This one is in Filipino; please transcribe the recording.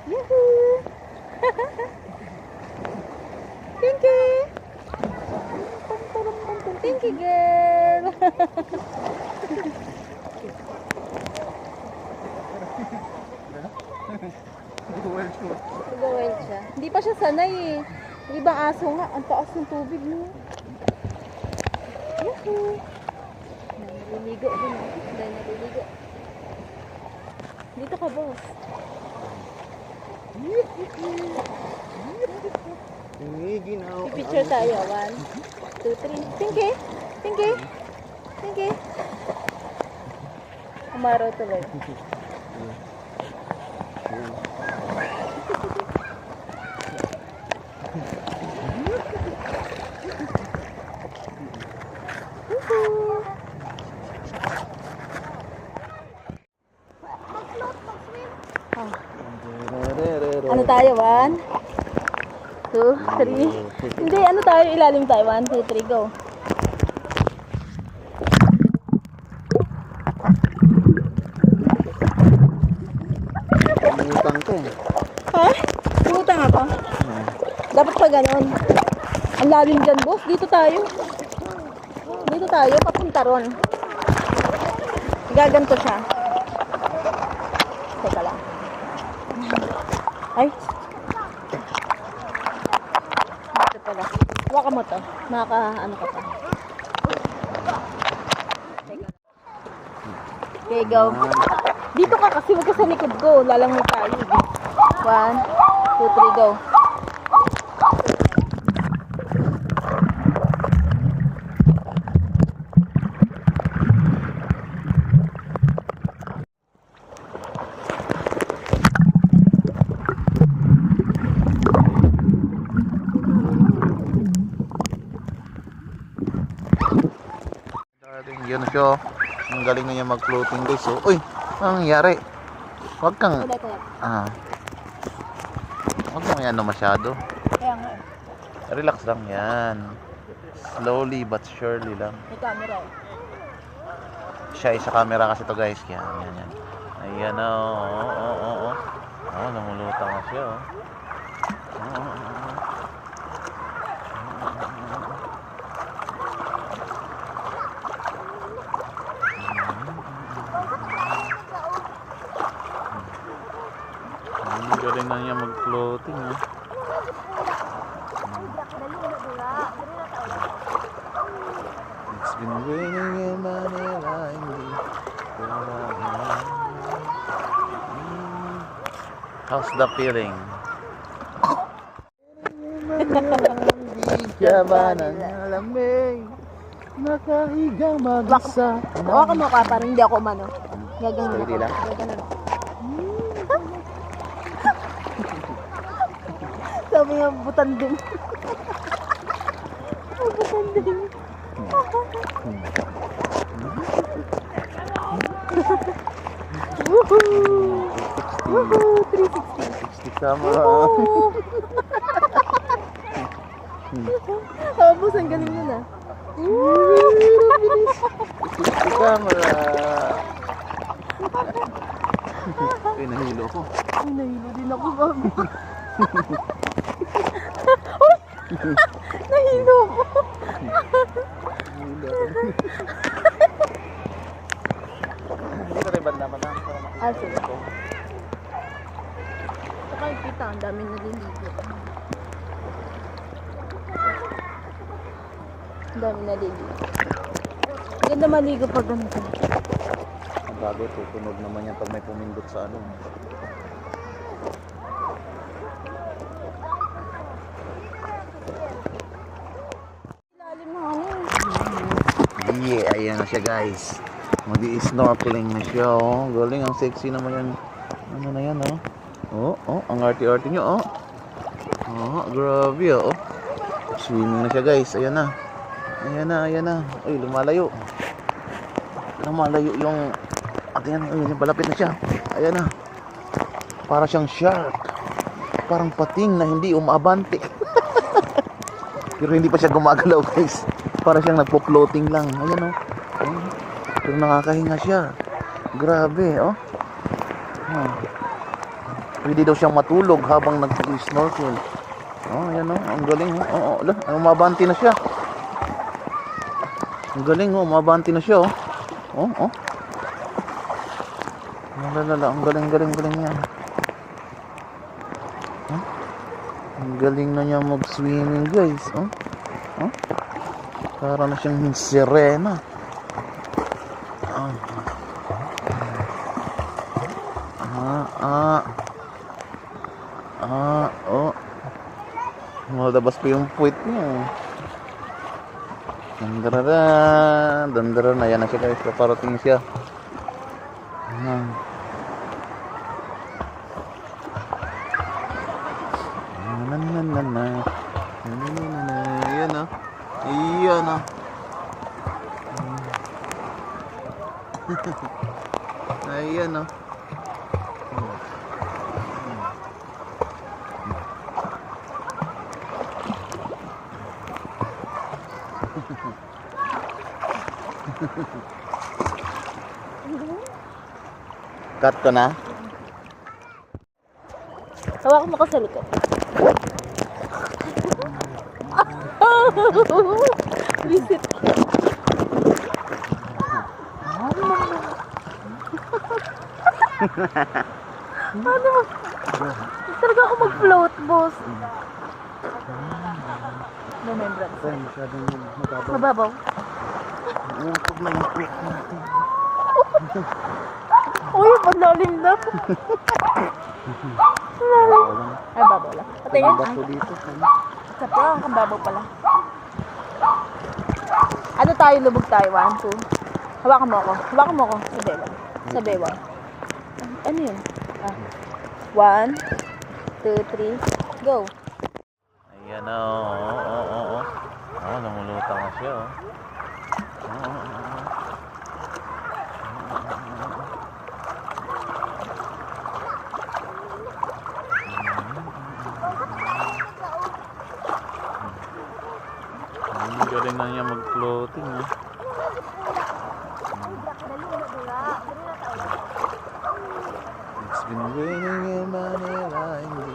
Yahoo! Pinky! Pinky girl! Nag-wild siya. Hindi pa siya sanay eh. Yung ibang aso nga, ang taas ng tubig mo. Yahoo! Naliligo din. Dahil naliligo. Dito ka, boss. Picture tayo. 1, 2, 3. Pinky! Pinky! Pinky! Umaraw tuloy. Ano tayo? 1, 2, 3. Hindi, ano tayo? Ilalim tayo. 1, 2, 3, go. Umutang ko. Ha? Umutang ako? Dapat pa ganon. Ang lalim dyan, boss. Dito tayo. Dito tayo, papunta ron. Gaganto siya. Teka lang. Ay. Dito pala. Huwag mo to. Ano ka pa. Okay, go. Dito ka kasi huwag ka sa likod ko. Lalangoy tayo. 1, 2, 3, go. Yan siya. Ang galing na niya mag-floating guys. So, uy, anong nangyari? Huwag kang huwag kang ano masyado. Kaya nga. Relax lang yan. Slowly but surely lang. May camera eh. Siya sa camera kasi to guys. Yan, yan, yan. Ayan o. Namulutang na siya oh. Galing na niya mag-floating eh. It's been raining in Manila. How's the feeling? Di ka ba nangalamig? Nakahigang mag-isa. Hawakan mo ka, parang hindi ako umano. Gaganon Steady ako. lang. Gaganon. Sabi nga, butanding. Butanding. Woohoo! Woohoo! 360. 60 camera. Tapos, ang galing yun ah. 60 camera. Uy, nahilo ako. Ay, nahilo din ako, bago. Nahilo ako. Hindi ka rin banda man lang. Ah, sige. Saka kita, ang dami naliligo. Ang dami naliligo. Ganda maligo pag ganito. Ang bago, tutunog naman yan pag may pumindot sa ano. Ilalim na ano. Yeah, ayan na siya guys. Mag-i-snorkeling na siya oh. Galing, ang sexy naman yan. Ano na yan oh. Ang arty-arty nyo oh. Grabe oh. Swimming na siya guys, ayan na. Ayan na. Uy, lumalayo yung ayan, palapit na siya. Ayan na. Para siyang shark. Parang pating na hindi umaabante. Pero hindi pa siya gumagalaw guys. Para siyang nagpo-floating lang. Ayan Pero nakakahinga siya. Grabe Pwede daw siyang matulog habang nag-snorkel. Oh, ayan oh. Ang galing oh. Oo, ala, umabanti na siya. Ang galing oh, umabanti na siya oh. Oh, oh. Lalala, ang galing niya. Huh? Ang galing na niya mag-swimming guys. Oh? Oh? Para na siyang sirena. Oh. Oh. Malabas pa yung puwit niya. Dandara na. Yan na siya guys. Paparating siya. Ayan o. Ayan o. Ayan o. Cut ko na. Hawakan mo ko sa likod. Visit. Ano? Talaga ako mag-float, boss. Remembrance. Mababaw. Uusog na yung puwit natin. Uy, paglalim na. Ay, babaw lang. Patingin. Baso dito. Sa prank, ang babaw pala. Ano tayo, lubog tayo? 1, 2. Hawakan mo ako. Hawakan mo ako. Sabi lang. Sabi, 1. Ano yun? 1, 2, 3. Go. Ayan o. Oo. Lumulutang na siya o. Ang galing na niya mag-floating eh. It's been raining in Manila, hindi